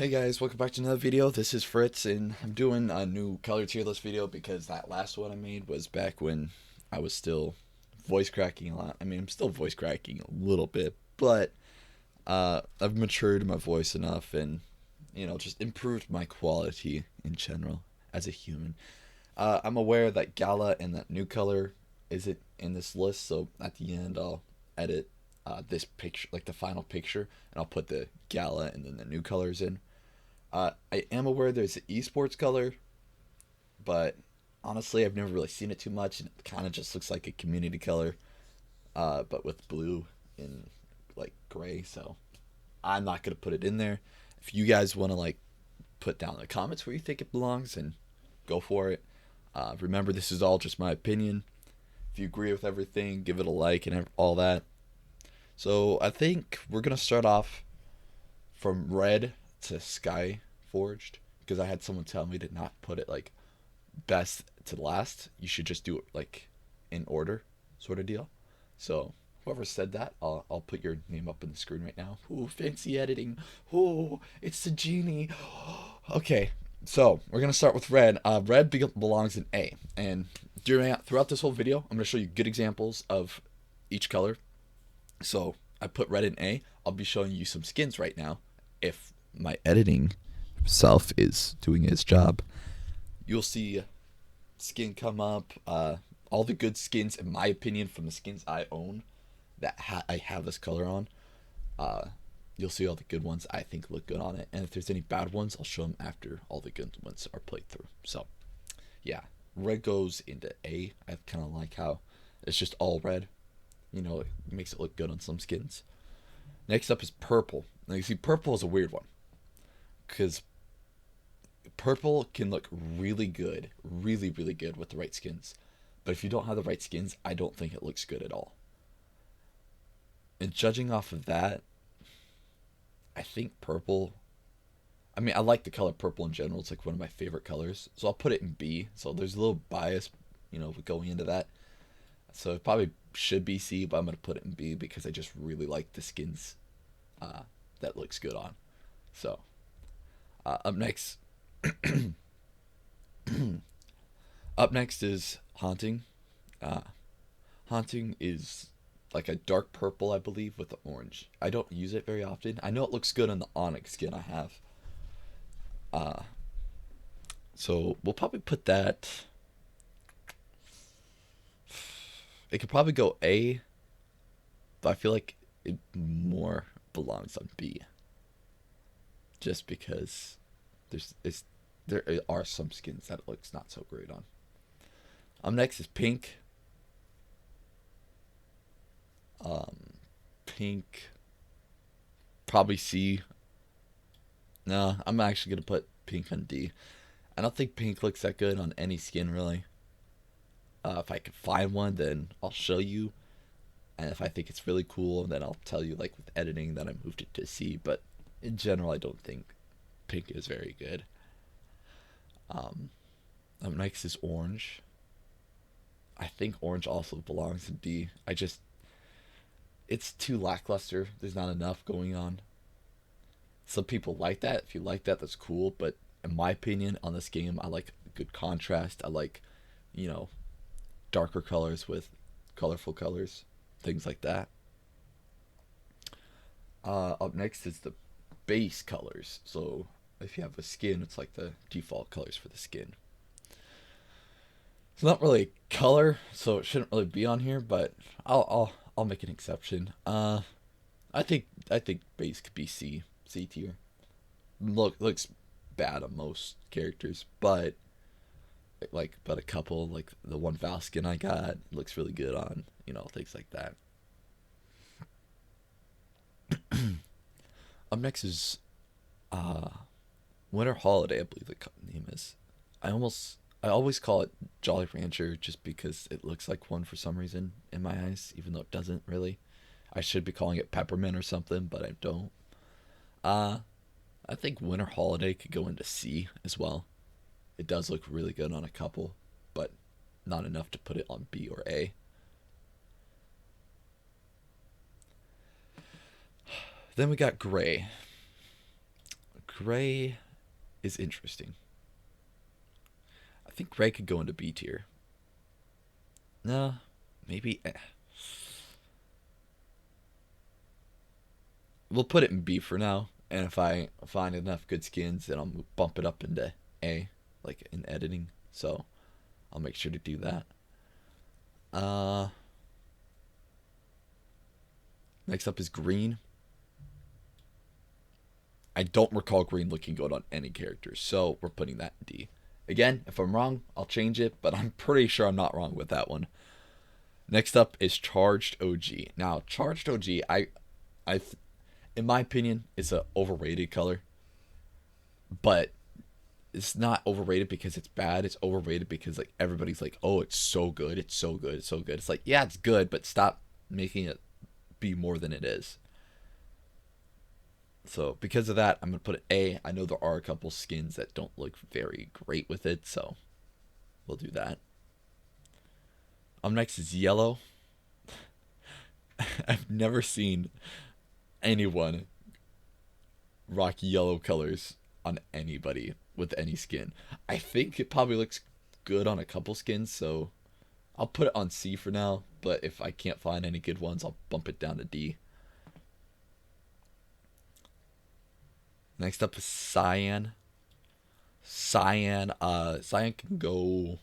Hey guys, welcome back to another video. This is Fritz, and I'm doing a new color tier list video because that last one I made was back when I was still voice cracking a lot. I mean, I'm still voice cracking a little bit, but I've matured my voice enough and, just improved my quality in general as a human. I'm aware that Gala and that new color isn't in this list, so at the end I'll edit this picture, like the final picture, and I'll put the Gala and then the new colors in. I am aware there's an esports color, but honestly, I've never really seen it too much, and it kind of just looks like a community color, but with blue and like gray. So I'm not gonna put it in there. If you guys want to put down in the comments where you think it belongs, and go for it. Remember, this is all just my opinion. If you agree with everything, give it a like and all that. So I think we're gonna start off from red to sky forged because I had someone tell me to not put it like best to last. You should just do it like in order, sort of deal. So whoever said that, I'll put your name up on the screen right now. Ooh, fancy editing. Ooh, it's the genie. Okay, so we're gonna start with red. Red belongs in A, and throughout this whole video, I'm gonna show you good examples of each color. So I put red in A. I'll be showing you some skins right now. If my editing self is doing his job, you'll see skin come up. All the good skins, in my opinion, from the skins I own that I have this color on. Uh, you'll see all the good ones I think look good on it, and if there's any bad ones, I'll show them after all the good ones are played through. So, yeah, red goes into A. I kind of like how it's just all red. It makes it look good on some skins. Next up is purple. Now you see, purple is a weird one because purple can look really good, really, really good with the right skins. But if you don't have the right skins, I don't think it looks good at all. And judging off of that, I think purple. I mean, I like the color purple in general. It's like one of my favorite colors. So I'll put it in B. So there's a little bias, going into that. So it probably should be C, but I'm going to put it in B because I just really like the skins uh, that looks good on. So up next, up next is haunting. Uh, haunting is like a dark purple, I believe, with the orange. I don't use it very often. I know it looks good on the onyx skin I have. Uh, so we'll probably put that. It could probably go A, but I feel like it more belongs on B, just because there are some skins that it looks not so great on. Next is pink. Pink, probably C. No, I'm actually gonna put pink on D. I don't think pink looks that good on any skin really. If I can find one, then I'll show you. And if I think it's really cool, then I'll tell you, like with editing, that I moved it to C. But in general, I don't think pink is very good. Um, Next is orange. I think orange also belongs in B. It's too lackluster. There's not enough going on. Some people like that. If you like that, that's cool. But in my opinion, on this game, I like good contrast. I like, you know, darker colors with colorful colors, things like that. Up next is the base colors. So if you have a skin, it's like the default colors for the skin. It's not really color, so it shouldn't really be on here. But I'll make an exception. I think base could be C tier. Looks bad on most characters, but a couple, like the one Val skin I got, looks really good on, things like that. Up next is uh Winter Holiday, I believe the name is. I always call it Jolly Rancher just because it looks like one for some reason in my eyes, even though it doesn't really. I should be calling it Peppermint or something, but I don't. Uh I think Winter Holiday could go into C as well. It does look really good on a couple, but not enough to put it on B or A. Then we got Gray. Gray is interesting. I think gray could go into B tier. No, maybe. We'll put it in B for now. And if I find enough good skins, then I'll bump it up into A, like in editing. So I'll make sure to do that. Next up is green. I don't recall green looking good on any characters, so we're putting that in D. Again, if I'm wrong, I'll change it, but I'm pretty sure I'm not wrong with that one. Next up is Charged OG. Now, Charged OG, in my opinion, it's an overrated color. But it's not overrated because it's bad. It's overrated because like everybody's like, oh, it's so good, it's so good, it's so good. It's like, yeah, it's good, but stop making it be more than it is. So because of that, I'm gonna put it A. I know there are a couple skins that don't look very great with it, so we'll do that. Next is yellow. I've never seen anyone rock yellow colors on anybody with any skin. I think it probably looks good on a couple skins, so I'll put it on C for now, but if I can't find any good ones, I'll bump it down to D. Next up is cyan. Cyan can go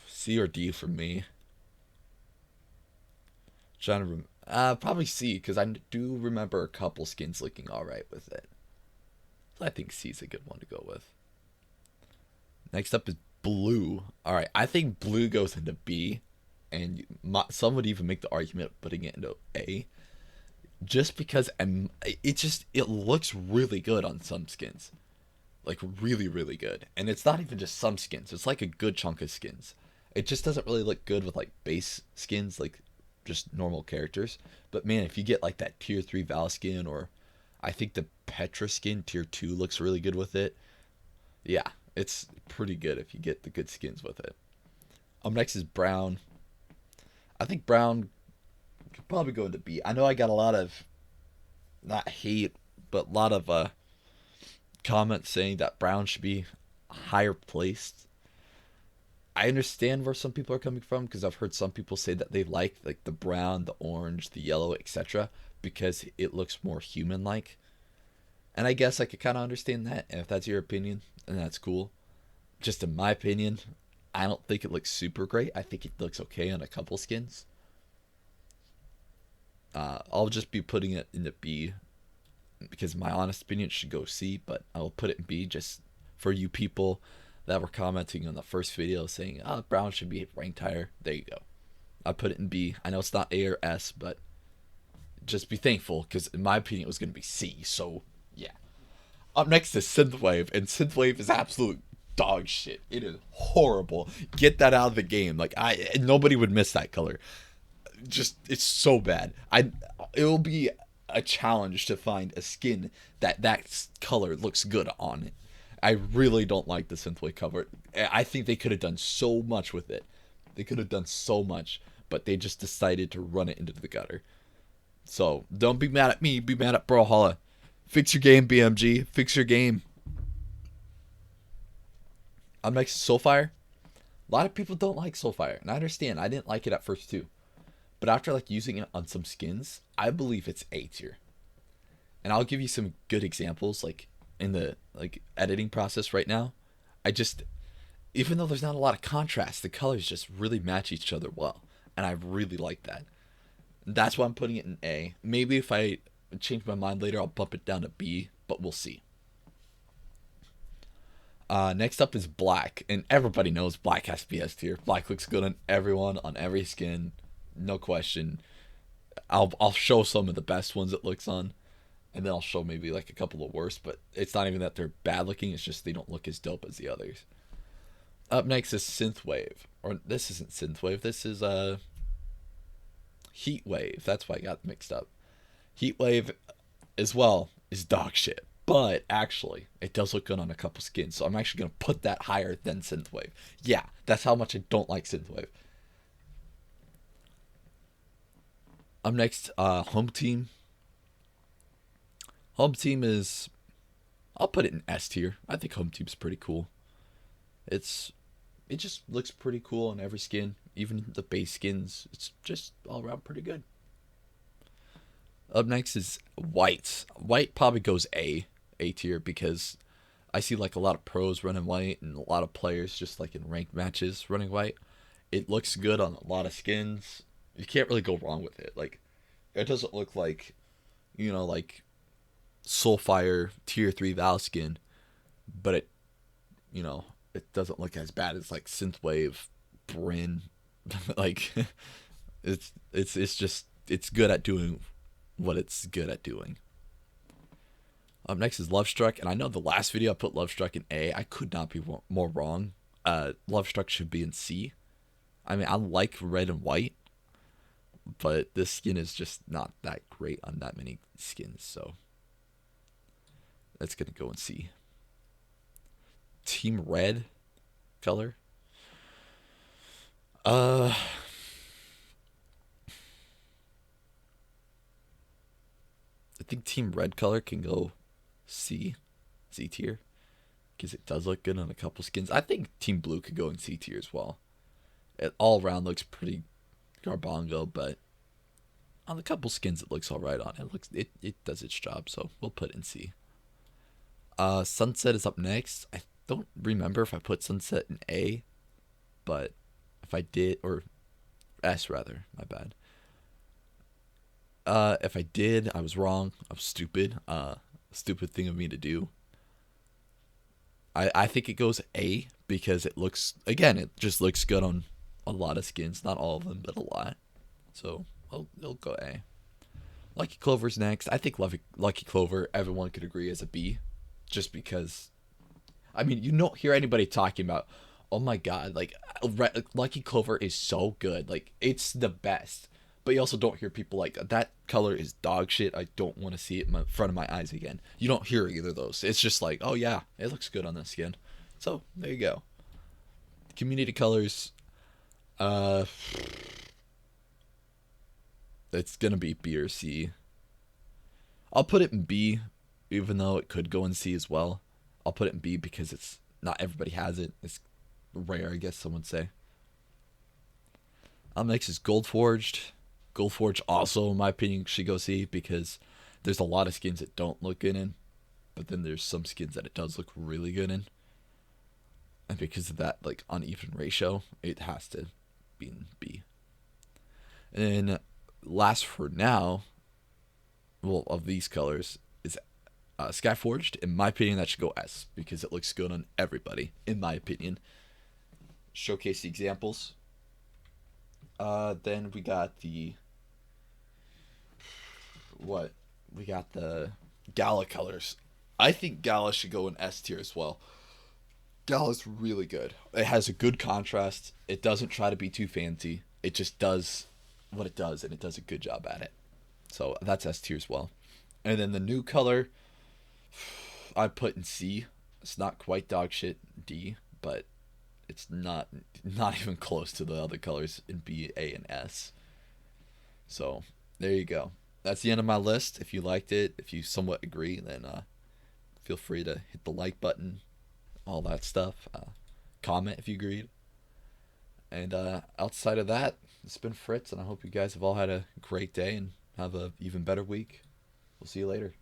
C or D for me. Trying to probably C, because I do remember a couple skins looking alright with it. So I think C is a good one to go with. Next up is blue. Alright, I think blue goes into B, and some would even make the argument of putting it into A. Just because it looks really good on some skins. Like really, really good. And it's not even just some skins. It's like a good chunk of skins. It just doesn't really look good with like base skins, like just normal characters. But man, if you get like that tier 3 Val skin, or I think the Petra skin tier 2 looks really good with it. Yeah, it's pretty good if you get the good skins with it. Next is brown. I think brown could probably go into B. I know I got a lot of, not hate, but a lot of comments saying that brown should be higher placed. I understand where some people are coming from, because I've heard some people say that they like the brown, the orange, the yellow, etc. because it looks more human-like. And I guess I could kind of understand that. And if that's your opinion, then that's cool. Just in my opinion, I don't think it looks super great. I think it looks okay on a couple skins. I'll just be putting it into B, because my honest opinion should go C, but I'll put it in B just for you people that were commenting on the first video saying, oh, brown should be ranked higher. There you go. I put it in B. I know it's not A or S, but just be thankful, because in my opinion it was going to be C, so yeah. Up next is Synthwave, and Synthwave is absolute dog shit. It is horrible. Get that out of the game. Like, nobody would miss that color. Just, it's so bad. It will be a challenge to find a skin that color looks good on it. I really don't like the Synthwave cover. I think they could have done so much with it. They could have done so much, but they just decided to run it into the gutter. So don't be mad at me. Be mad at Brawlhalla. Fix your game, BMG. Fix your game. Next, Soulfire. A lot of people don't like Soulfire, and I understand. I didn't like it at first too. But after like using it on some skins, I believe it's A tier. And I'll give you some good examples like in the editing process right now. Even though there's not a lot of contrast, the colors just really match each other well. And I really like that. That's why I'm putting it in A. Maybe if I change my mind later, I'll bump it down to B, but we'll see. Next up is black, and everybody knows black has to be S tier. Black looks good on everyone, on every skin. No question. I'll show some of the best ones it looks on, and then I'll show maybe like a couple of worse, but it's not even that they're bad looking, it's just they don't look as dope as the others. Up next is Synthwave. Or this isn't Synthwave, this is Heatwave. That's why I got mixed up. Heatwave as well is dog shit. But actually, it does look good on a couple skins, so I'm actually going to put that higher than Synthwave. Yeah, that's how much I don't like Synthwave. Up next, Home Team. Home team is, I'll put it in S tier. I think home team's pretty cool. It's it just looks pretty cool on every skin, even the base skins. It's just all around pretty good. Up next is white. White probably goes A tier because I see like a lot of pros running white and a lot of players just like in ranked matches running white. It looks good on a lot of skins. You can't really go wrong with it. Like it doesn't look like, like Soulfire tier 3 Val skin, but you know, it doesn't look as bad as like Synthwave, Bryn. Like it's just it's good at doing what it's good at doing. Up next is Love Struck, and I know the last video I put Love Struck in A. I could not be more wrong. Love Struck should be in C. I mean, I like red and white, but this skin is just not that great on that many skins, so that's gonna go in C. Team Red color. I think Team Red color can go C tier because it does look good on a couple skins. I think Team Blue could go in C tier as well. It all around looks pretty garbongo, but on a couple skins it looks all right on. It does its job, so we'll put it in C. Sunset is up next. I don't remember if I put Sunset in A, but if I did, or S rather, my bad. If I did, I was wrong. I was stupid. Stupid thing of me to do. I think it goes A because it looks, again, it just looks good on a lot of skins. Not all of them, but a lot. So it'll go A. Lucky Clover's next. I think Lucky Clover, everyone could agree, is a B. Just because, I mean, you don't hear anybody talking about, oh my god, like, Lucky Clover is so good. Like, it's the best. But you also don't hear people like, that color is dog shit. I don't want to see it in front of my eyes again. You don't hear either of those. It's just like, oh yeah, it looks good on this skin. So, there you go. Community colors. It's going to be B or C. I'll put it in B, even though it could go in C as well. I'll put it in B because it's not everybody has it. It's rare, I guess some would say. Next is Gold Forged. Gold Forge also, in my opinion, should go C because there's a lot of skins that don't look good in, but then there's some skins that it does look really good in. And because of that, like, uneven ratio, it has to be in B. And then last for now, well, of these colors, is Skyforged. In my opinion, that should go S because it looks good on everybody, in my opinion. Showcase the examples. Then we got the we got the Gala colors. I think Gala should go in S tier as well. Gala's really good. It has a good contrast. It doesn't try to be too fancy. It just does what it does, and it does a good job at it. So that's S tier as well. And then the new color, I put in C. It's not quite dog shit D, but it's not even close to the other colors in B, A, and S. So there you go. That's the end of my list. If you liked it, if you somewhat agree, then feel free to hit the like button, all that stuff. Comment if you agreed. And outside of that, it's been Fritz, and I hope you guys have all had a great day and have an even better week. We'll see you later.